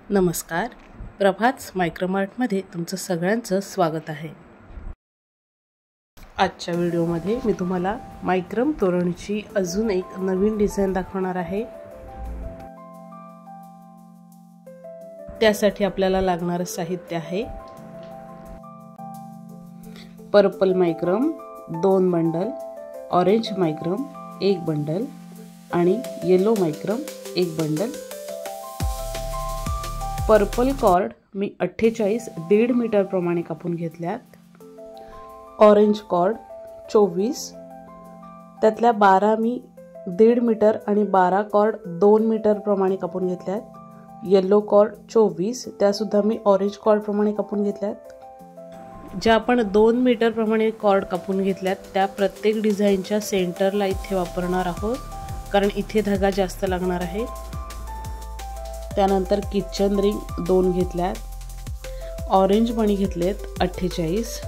नमस्कार, प्रभात मायक्रोमार्टमध्ये तुमचं सगळ्यांचं स्वागत आहे। आजच्या व्हिडिओमध्ये मी तुम्हाला मायक्रम तोरणची अजून एक नवीन डिझाइन दाखवणार आहे। त्यासाठी आपल्याला लागणारे साहित्य आहे पर्पल मायक्रम 2 बंडल, ऑरेंज मायक्रम 1 बंडल आणि येलो मायक्रम 1 बंडल। पर्पल कॉर्ड मी 48 1.5 मीटर प्रमाणे कापून घेतल्यात। ऑरेंज कॉर्ड 24, त्यातल्या 12 मी 1.5 मीटर आणि 12 कॉर्ड 2 मीटर प्रमाणे कापून घेतल्यात। येलो कॉर्ड 24, त्या सुद्धा मी ऑरेंज कॉर्ड प्रमाणे कापून घेतल्यात। ज्या आपण 2 मीटर प्रमाणे कॉर्ड कापून घेतल्यात त्या प्रत्येक डिझाइनच्या सेंटरला इथे वापरणार आहोत, कारण इथे धागा जास्त लागणार आहे। त्यानंतर किचन रिंग 2 घेतल्यात। ऑरेंज मणी घेतलेत 48।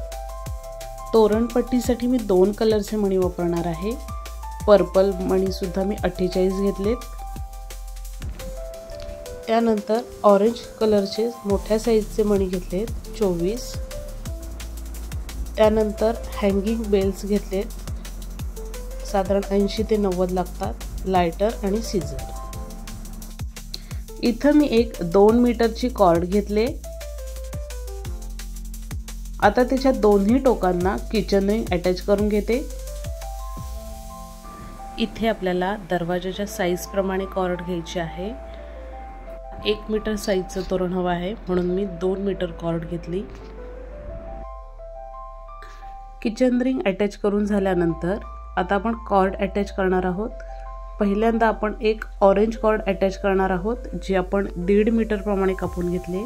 तोरणपट्टीसाठी मी 2 कलरचे मणी वापरणार आहे। पर्पल मणी सुद्धा मी 48 घेतलेत। त्यानंतर ऑरेंज कलरचे मोठ्या साईजचे मणी घेतलेत 24। त्यानंतर हँगिंग बेल्स घेतलेत, साधारण 80 ते 90 लागतात। लायटर आणि सीझर। इथं मी एक 2 मीटरची कॉर्ड घेतले। आता त्याच्या दोन्ही टोकांना किचन रिंग अटॅच करून घेते। इथे आपल्याला दरवाजाच्या साईज प्रमाणे कॉर्ड घ्यायची आहे। 1 मीटर साईजचं तोरण हवं आहे, म्हणून मी 2 मीटर कॉर्ड घेतली। किचन रिंग अटॅच करून झाल्यानंतर आता आपण कॉर्ड अटॅच करणार आहोत। पहिल्यांदा आपण एक ऑरेंज कॉर्ड अटॅच करणार आहोत, जे आपण 1.5 मीटर प्रमाणे कापून घेतले।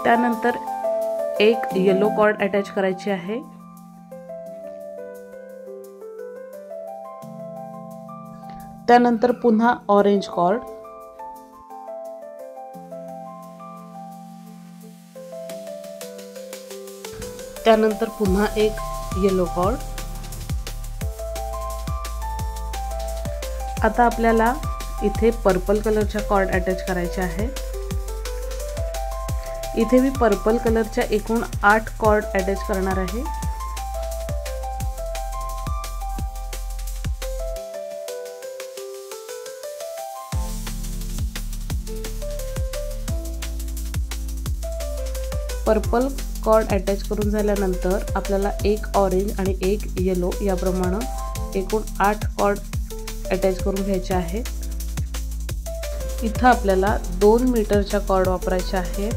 त्यानंतर एक येलो कॉर्ड अटॅच करायची आहे। त्यानंतर पुन्हा ऑरेंज कॉर्ड। त्यानंतर पुन्हा एक येलो कॉर्ड। आता आपल्याला इथे पर्पल कलरच्या कॉर्ड अटॅच करायचे आहे। इथे मी पर्पल कलरच्या एकूण 8 कॉर्ड अटॅच करणार आहे। पर्पल कॉर्ड अटॅच करून झाल्यानंतर आपल्याला एक ऑरेंज आणि एक येलो याप्रमाणे एकूण 8 कॉर्ड अटॅच करून घ्यायचे आहेत। इथं आपल्याला 2 मीटरच्या कॉर्ड वापरायच्या आहेत।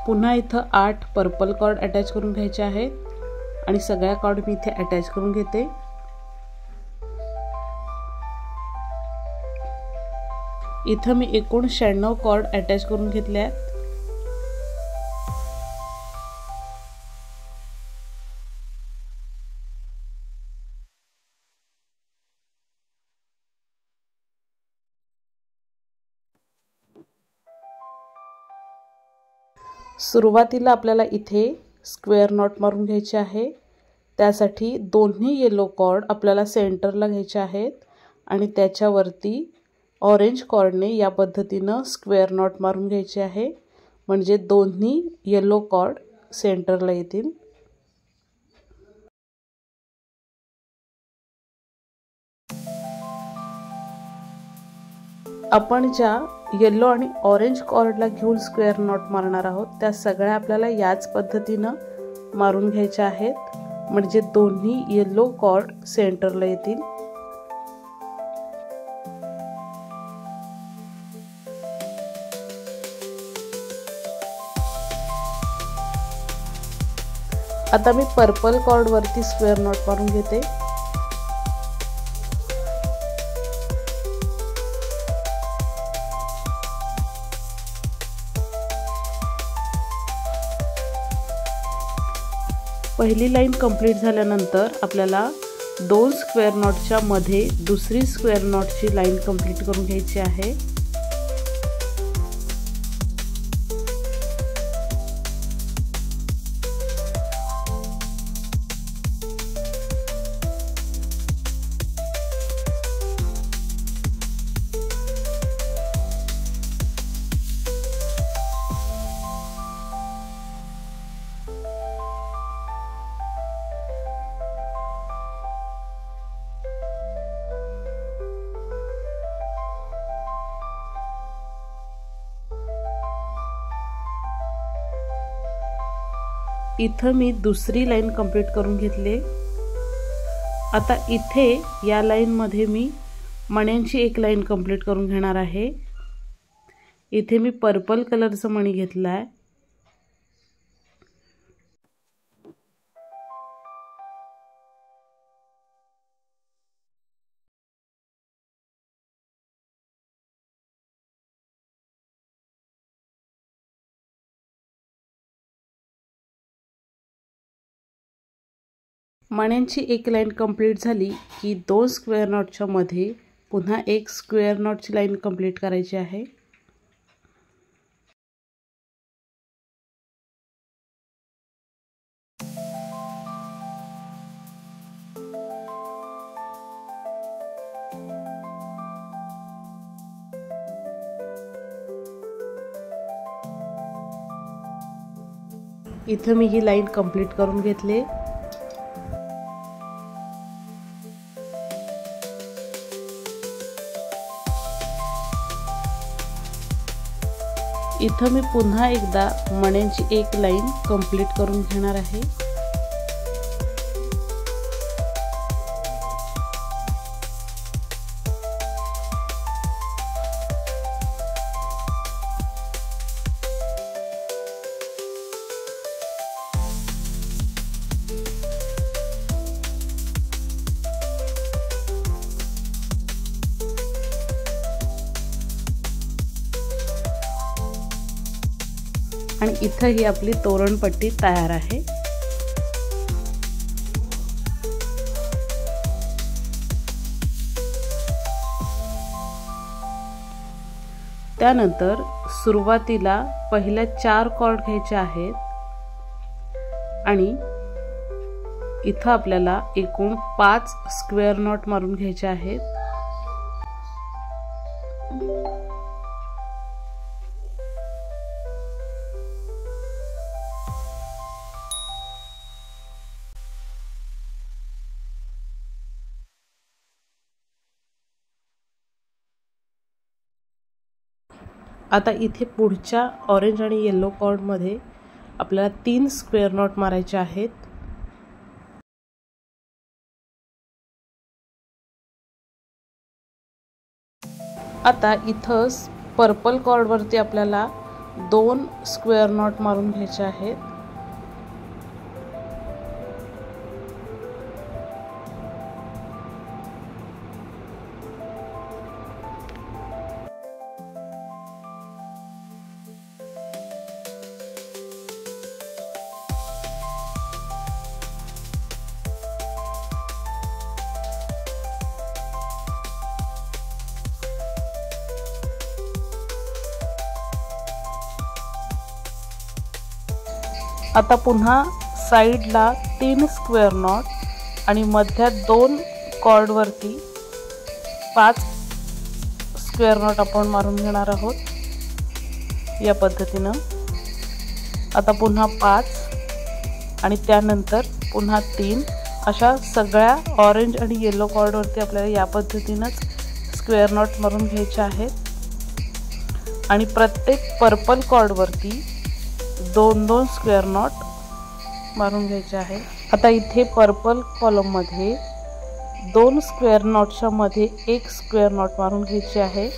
पुन्हा इथं 8 पर्पल कॉर्ड अटॅच करून घ्यायचे आहेत आणि सगळ्या कॉर्ड मी इथे अटॅच करून घेते। इथं मी एकूण 96 कॉर्ड अटॅच करून घेतल्यात। सुरुवातीला आपल्याला इथे स्क्वेअर नॉट मारून घ्यायचे आहे। त्यासाठी दोन्ही येलो कॉर्ड आपल्याला सेंटरला घ्यायचे आहेत आणि त्याच्यावरती ऑरेंज कॉर्डने या पद्धतीनं स्क्वेअर नॉट मारून घ्यायचे आहे, म्हणजे दोन्ही येलो कॉर्ड सेंटरला येतील। आपण ज्या येलो आणि ऑरेंज कॉर्डला घेऊन स्क्वेअर नॉट मारणार आहोत त्या सगळ्या आपल्याला याच पद्धतीनं मारून घ्यायच्या आहेत, म्हणजे दोन्ही येलो कॉर्ड सेंटरला येतील। आता मी पर्पल कॉर्ड वरती स्क्वेअर नॉट मारून घेते। पहिली लाईन कंप्लीट झाल्यानंतर आपल्याला 2 स्क्वेअर नॉटच्या मध्ये दुसरी स्क्वेअर नॉटची लाईन कंप्लीट करून घ्यायची आहे। इथं मी दुसरी लाईन कंप्लीट करून घेतले। आता इथे या लाईनमध्ये मी मण्यांची एक लाईन कंप्लीट करून घेणार आहे। इथे मी पर्पल कलरचा मणी घेतलाय। मण्यांची एक लाईन कंप्लीट झाली की 2 स्क्वेअर नॉटच्या मध्ये पुन्हा एक स्क्वेअर नॉटची लाईन कंप्लीट करायची आहे। इथं मी ही लाईन कंप्लीट करून घेतले। इथं मी पुन्हा एकदा मण्यांची एक लाईन कंप्लीट करून घेणार आहे। आणि इथं ही आपली तोरणपट्टी तयार आहे। त्यानंतर सुरुवातीला पहिल्या 4 कॉर्ड घ्यायचे आहेत आणि इथं आपल्याला एकूण 5 स्क्वेअर नॉट मारून घ्यायचे आहेत। आता इथे पुढच्या ऑरेंज आणि येलो कॉर्ड मध्ये आपल्याला 3 स्क्वेअर नॉट मारायचे आहेत। आता इथं पर्पल कॉर्ड वरती आपल्याला 2 स्क्वेअर नॉट मारून घ्यायचे आहेत। आता पुन्हा साइडला 3 स्क्वेअर नॉट आणि मध्यात 2 कॉर्ड वरती 5 स्क्वेअर नॉट आपण मारून घेणार आहोत या पद्धतीने। आता पुन्हा 5 आणि त्यानंतर पुन्हा 3 अशा सगळ्या ऑरेंज आणि येलो कॉर्ड वरती आपल्याला या पद्धतीनेच स्क्वेअर नॉट मारून घ्यायचे आहेत आणि प्रत्येक पर्पल कॉर्ड वरती 2-2 स्क्वेअर नॉट मारून घ्यायचे आहे। आता इथे पर्पल कॉलम मध्ये 2 स्क्वेअर नॉटच्या मध्ये 1 स्क्वेअर नॉट मारून घ्यायचे आहे।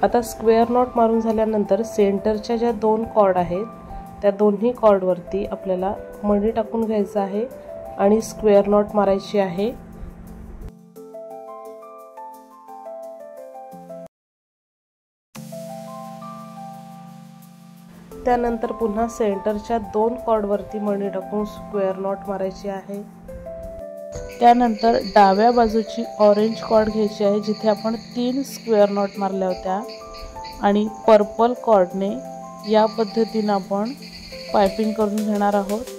आता स्क्वेअर नॉट मारून झाल्यानंतर सेंटरच्या ज्या 2 कॉर्ड आहेत त्या दोन्ही कॉर्ड वरती आपल्याला मणी टाकून घ्यायचा आहे आणि स्क्वेअर नॉट मारायची आहे। त्यानंतर पुन्हा सेंटरच्या 2 कॉर्ड वरती मणी टाकून स्क्वेअर नॉट मारायची आहे। त्यानंतर डाव्या बाजूची ऑरेंज कॉर्ड घ्यायची आहे, जिथे आपण 3 स्क्वेअर नॉट मारल्या होत्या, आणि पर्पल कॉर्डने या पद्धतीने आपण पाइपिंग करून घेणार आहोत।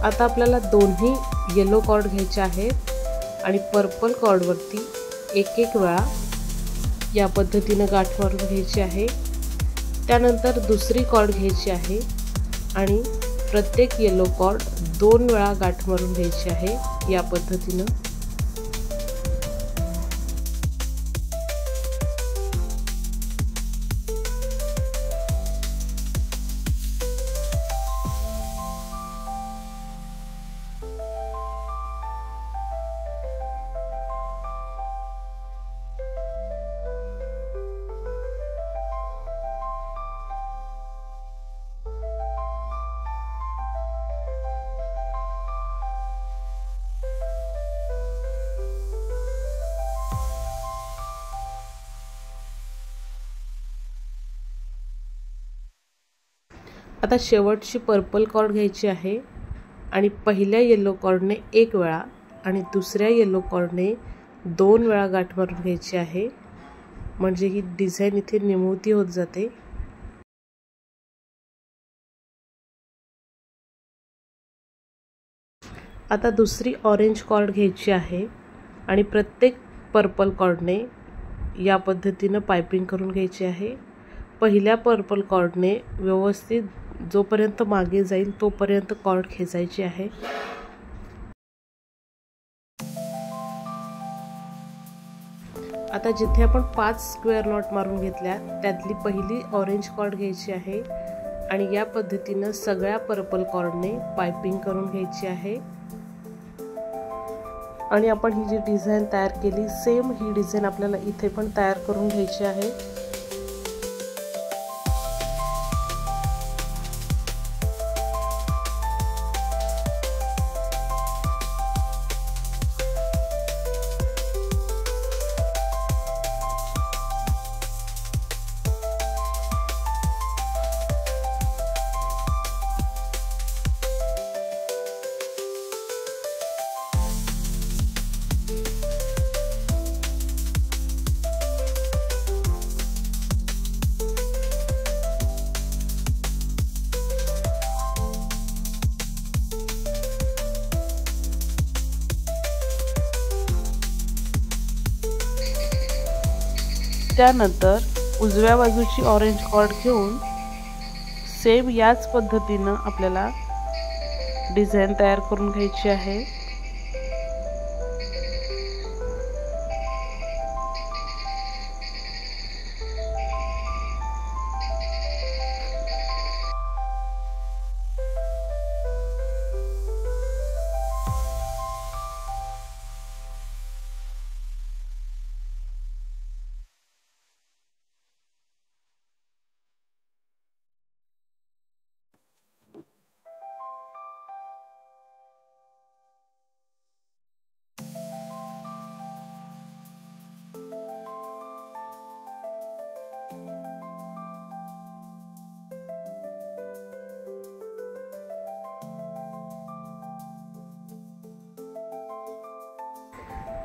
आता आपल्याला दोन्ही येलो कॉर्ड घ्यायचे आहेत आणि पर्पल कॉर्डवरती एक वेळा या पद्धतीने गाठ मारून घ्यायची आहे। त्यानंतर दुसरी कॉर्ड घ्यायची आहे आणि प्रत्येक येलो कॉर्ड 2 वेळा गाठ मारून घ्यायची आहे या पद्धतीने। आता शेवटची पर्पल कॉर्ड घ्यायची आहे आणि पहिल्या येलो कॉर्डने 1 वेळा आणि दुसऱ्या येलो कॉर्डने 2 वेळा गाठ मारून घ्यायची आहे, म्हणजे ही डिझाइन इथे निमुळती होत जाते। आता दुसरी ऑरेंज कॉर्ड घ्यायची आहे आणि प्रत्येक पर्पल कॉर्डने या पद्धतीने पाइपिंग करून घ्यायची आहे। पहिल्या पर्पल कॉर्डने व्यवस्थित जोपर्यंत मागे जाईल तोपर्यंत कॉर्ड खेचायची आहे। आता जिथे आपण 5 स्क्वेअर नॉट मारून घेतल्या त्यातली पहिली ऑरेंज कॉर्ड घ्यायची आहे आणि या पद्धतीने सगळ्या पर्पल कॉर्डने पाइपिंग करून घ्यायची आहे। आणि आपण ही जी डिझाइन तयार केली सेम ही डिझाइन आपल्याला इथे पण तयार करून घ्यायची आहे। त्यानंतर उजव्या बाजूची ऑरेंज कॉर्ड घेऊन सेम याच पद्धतीने आपल्याला डिझाइन तयार करून घ्यायची आहे।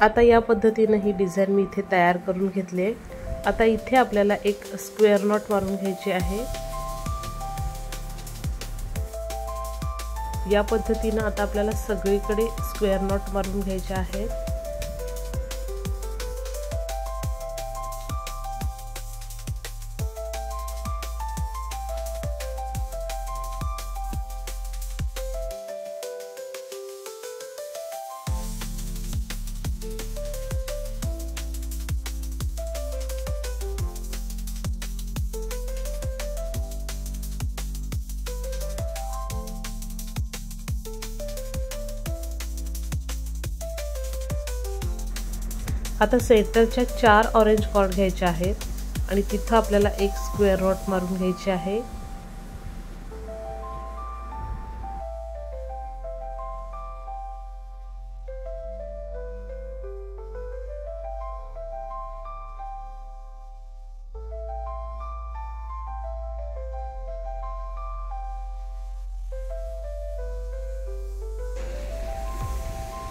आता या पद्धतीने ही डिझाइन मी इथे तयार करून घेतली आहे। आता इथे आपल्याला एक स्क्वेअर नॉट मारून घ्यायची आहे। या पद्धतीने आता आपल्याला सगळीकडे स्क्वेअर नॉट मारून घ्यायचे आहेत। आता सेंटरच्या 4 ऑरेंज कॉर्ड घ्यायचे आहेत आणि तिथे आपल्याला एक स्क्वेअर नॉट मारून घ्यायचे आहे।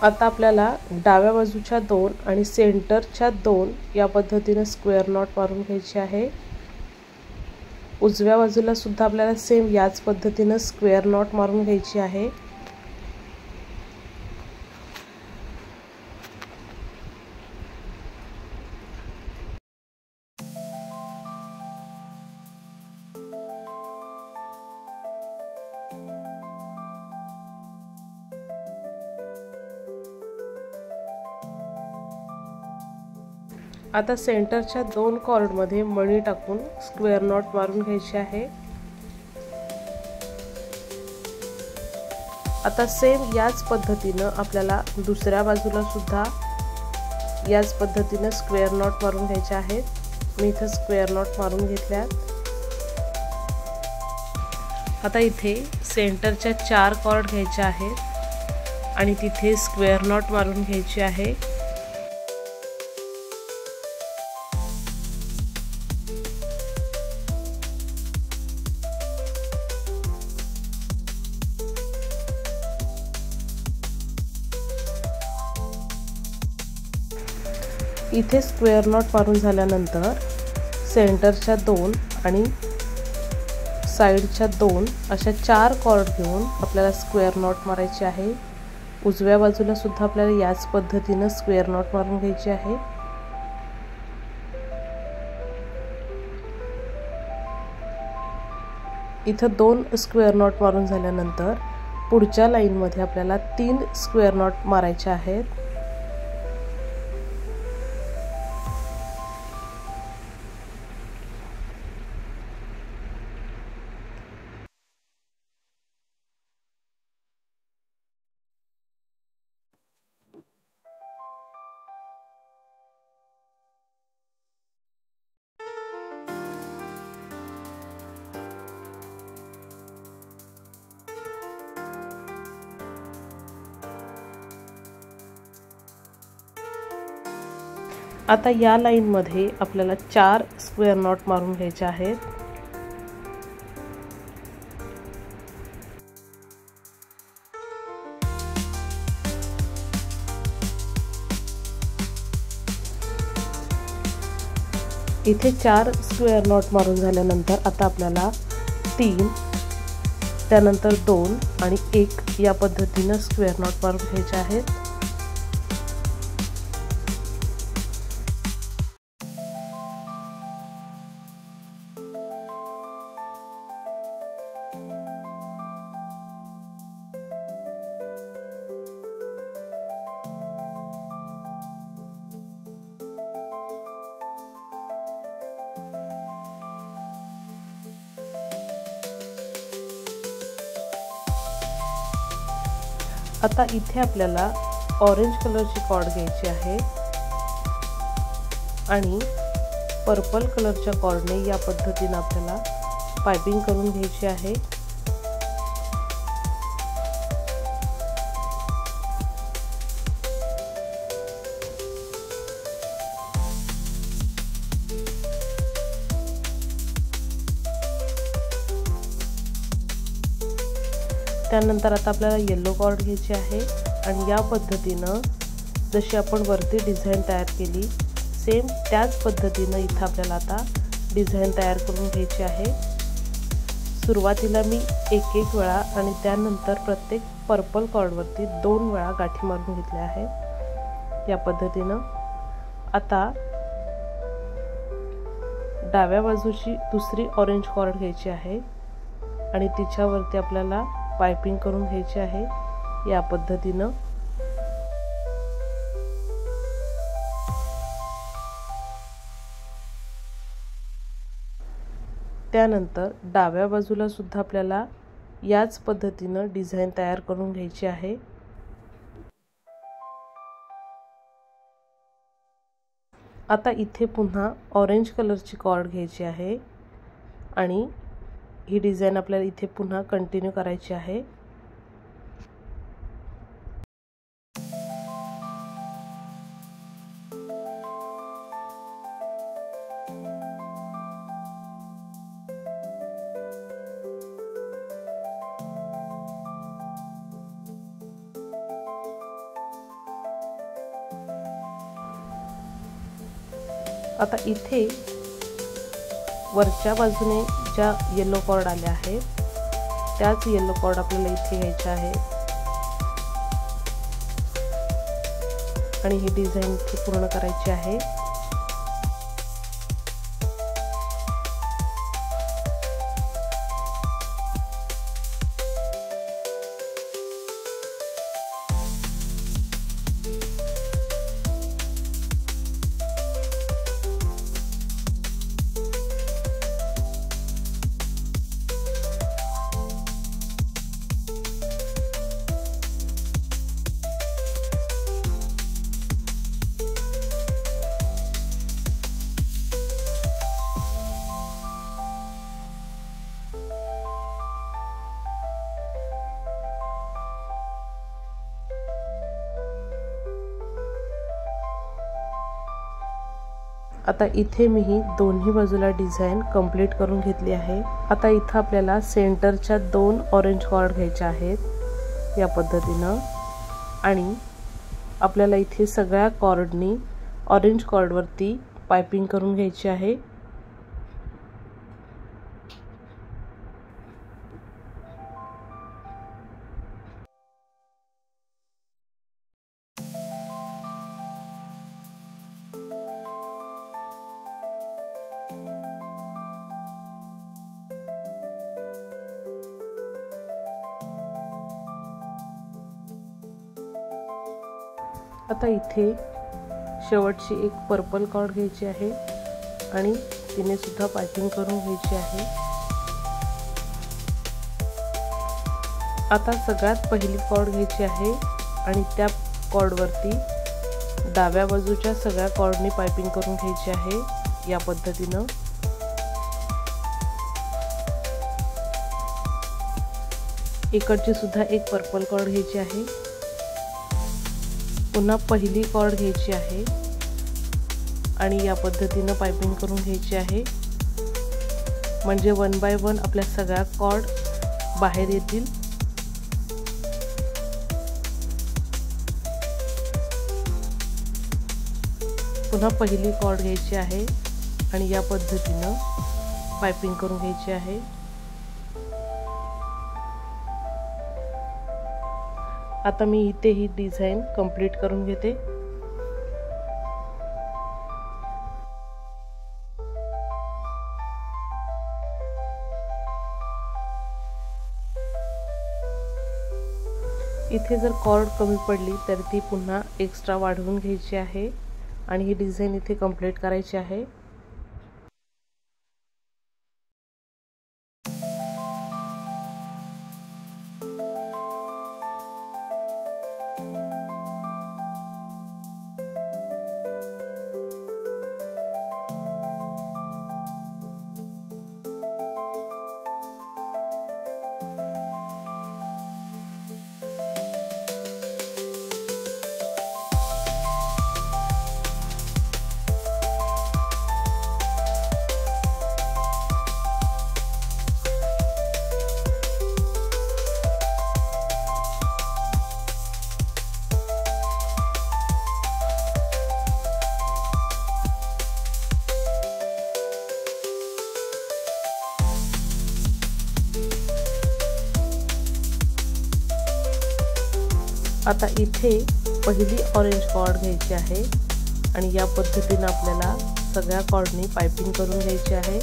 आता आपल्याला डाव्या बाजूच्या 2 आणि सेंटरच्या 2 या पद्धतीने स्क्वेअर नॉट मारून घ्यायची आहे। उजव्या बाजूला सुद्धा आपल्याला सेम याच पद्धतीने स्क्वेअर नॉट मारून घ्यायची आहे। आता सेंटरच्या 2 कॉर्डमध्ये मणी टाकून स्क्वेअर नॉट मारून घ्यायची आहे। आता सेम याच पद्धतीने आपल्याला दुसऱ्या बाजूला सुद्धा याच पद्धतीने स्क्वेअर नॉट मारून घ्यायचे आहेत। मी इथे स्क्वेअर नॉट मारून घेतल्यात। आता इथे सेंटरच्या 4 कॉर्ड घ्यायचे आहेत आणि तिथे स्क्वेअर नॉट मारून घ्यायची आहे। इथे स्क्वेअर नॉट मारून झाल्यानंतर सेंटरच्या 2 आणि साइडच्या 2 अशा 4 कॉर्ड घेऊन आपल्याला स्क्वेअर नॉट मारायची आहे। उजव्या बाजूला सुद्धा आपल्याला याच पद्धतीने स्क्वेअर नॉट मारून घ्यायची आहे। इथं 2 स्क्वेअर नॉट मारून झाल्यानंतर पुढच्या लाईन मध्ये आपल्याला 3 स्क्वेअर नॉट मारायचे आहेत। आता या लाईन मध्ये आपल्याला 4 स्क्वेअर नॉट मारून घ्यायचे आहेत। इथे 4 स्क्वेअर नॉट मारून झाल्यानंतर आता आपल्याला 3 त्यानंतर 2 आणि 1 या पद्धतीने स्क्वेअर नॉट मारून घ्यायचे आहेत। आता इथे आपल्याला ऑरेंज कलरची कॉर्ड घ्यायची आहे आणि पर्पल कलरच्या कॉर्डने या पद्धतीने आपल्याला पाइपिंग करून घ्यायची आहे। त्यानंतर आता आपल्याला येलो कॉर्ड घ्यायची आहे आणि या पद्धतीने जशी आपण वरती डिझाइन तयार केली सेम त्याच पद्धतीने इथे आपल्याला आता डिझाइन तयार करून घ्यायची आहे। सुरुवातीला मी एक वेळा आणि त्यानंतर प्रत्येक पर्पल कॉर्ड वरती 2 वेळा गाठी मारून घेतल्या आहेत या पद्धतीने। आता डाव्या बाजूची दुसरी ऑरेंज कॉर्ड घ्यायची आहे आणि तिच्यावरती आपल्याला पाइपिंग करून घ्यायची आहे या पद्धतीने। त्यानंतर डाव्या बाजूला सुद्धा आपल्याला याच पद्धतीने डिझाइन तयार करून घ्यायची आहे। आता इथे पुन्हा ऑरेंज कलरची कॉर्ड घ्यायची आहे आणि ही डिझाइन आपल्याला इथे पुन्हा कंटिन्यू करायची आहे। आता इथे वरच्या बाजूने ज्या येलो कॉर्ड आल्या आहेत त्याच येलो कॉर्ड आपल्याला इथे घ्यायच्या आहेत आणि ही डिझाईन इथे पूर्ण करायची आहे। आता इथे मी ही दोन्ही बाजूला डिझाईन कंप्लीट करून घेतली आहे। आता इथं आपल्याला सेंटरच्या 2 ऑरेंज कॉर्ड घ्यायच्या आहेत या पद्धतीनं आणि आपल्याला इथे सगळ्या कॉर्डनी ऑरेंज कॉर्डवरती पाइपिंग करून घ्यायची आहे। आता इथे शेवटची एक पर्पल कॉर्ड घ्यायची आहे आणि तिने सुद्धा पाइपिंग करून घ्यायची आहे। आता सगळ्यात पहिली कॉर्ड घ्यायची आहे आणि त्या कॉर्डवरती डाव्या बाजूच्या सगळ्या कॉर्डनी पाइपिंग करून घ्यायची आहे या पद्धतीनं। इकडची सुद्धा एक पर्पल कॉर्ड घ्यायची आहे, पुन्हा पहिली कॉर्ड घ्यायची आहे आणि या पद्धतीनं पाइपिंग करून घ्यायची आहे, म्हणजे 1 बाय 1 आपल्या सगळ्या कॉर्ड बाहेर येतील। पुन्हा पहिली कॉर्ड घ्यायची आहे आणि या पद्धतीनं पाइपिंग करून घ्यायची आहे। आता मी इथे ही डिझाईन कंप्लीट करून घेते। इथे जर कॉर्ड कमी पडली तर ती पुन्हा एक्स्ट्रा वाढवून घ्यायची आहे आणि ही डिझाईन इथे कंप्लीट करायची आहे। आता इथे पहिली ऑरेंज कॉर्ड घ्यायची आहे आणि या पद्धतीने आपल्याला सगळ्या कॉर्डनी पाइपिंग करून घ्यायची आहे।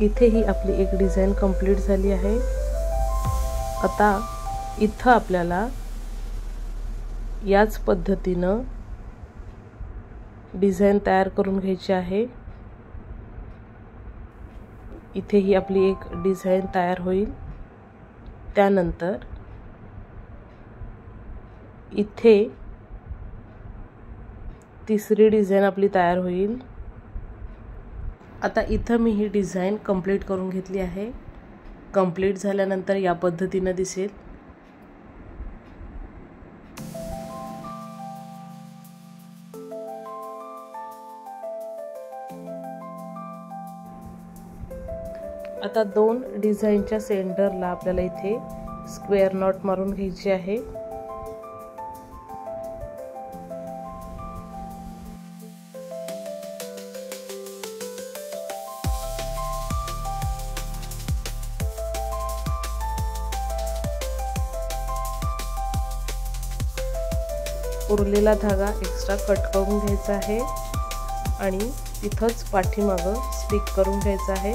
इथे ही आपली एक डिझाईन कंप्लीट झाली आहे। आता इथं आपल्याला याच पद्धतीनं डिझाईन तयार करून घ्यायची आहे। इथे ही आपली एक डिझाईन तयार होईल। त्यानंतर इथे तिसरी डिझाईन आपली तयार होईल आता इथं मी ही डिझाईन कंप्लीट करून घेतली आहे। कंप्लीट झाल्यानंतर या पद्धतीने दिसेल। आता दोन डिझाईनच्या सेंटरला आपल्याला इथे स्क्वेअर नॉट मारून घ्यायची आहे। उरलेला धागा एक्स्ट्रा कट करून घ्यायचा आहे आणि तिथंच पाठीमागं स्टिक करून घ्यायचा आहे।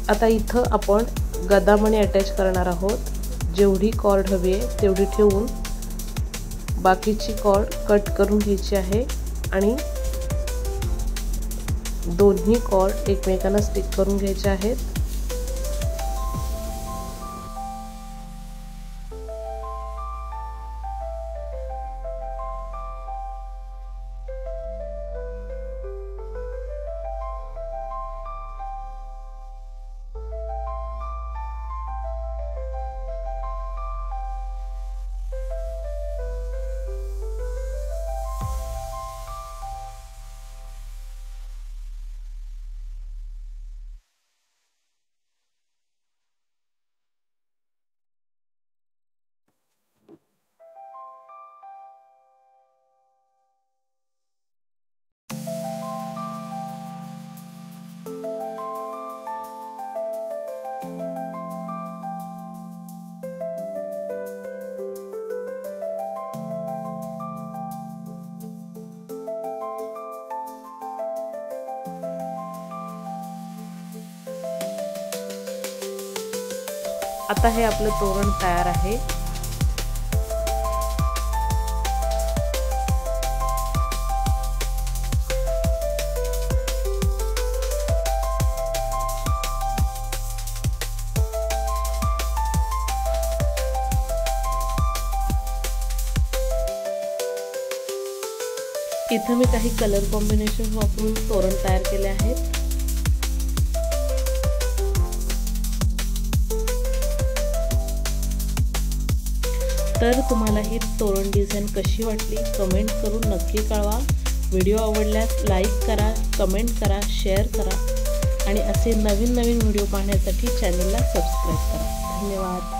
आता इथं आपण गदामणी अटॅच करणार आहोत। जेवढी कॉर्ड हवी आहे तेवढी ठेवून बाकीची कॉर्ड कट करून घ्यायची आहे आणि दोन्ही कॉर्ड एकमेकांना स्टिक करून घ्यायचे आहेत। आता हे आपलं तोरण तयार आहे। इथं मी काही कलर कॉम्बिनेशन वापरून तोरण तयार केले आहेत। तर तुम्हाला ही तोरण डिझाईन कशी वाटली कमेंट करून नक्की कळवा। व्हिडिओ आवडल्यास लाईक करा, कमेंट करा, शेअर करा आणि असे नवीन व्हिडिओ पाहण्यासाठी चॅनलला सबस्क्राईब करा। धन्यवाद।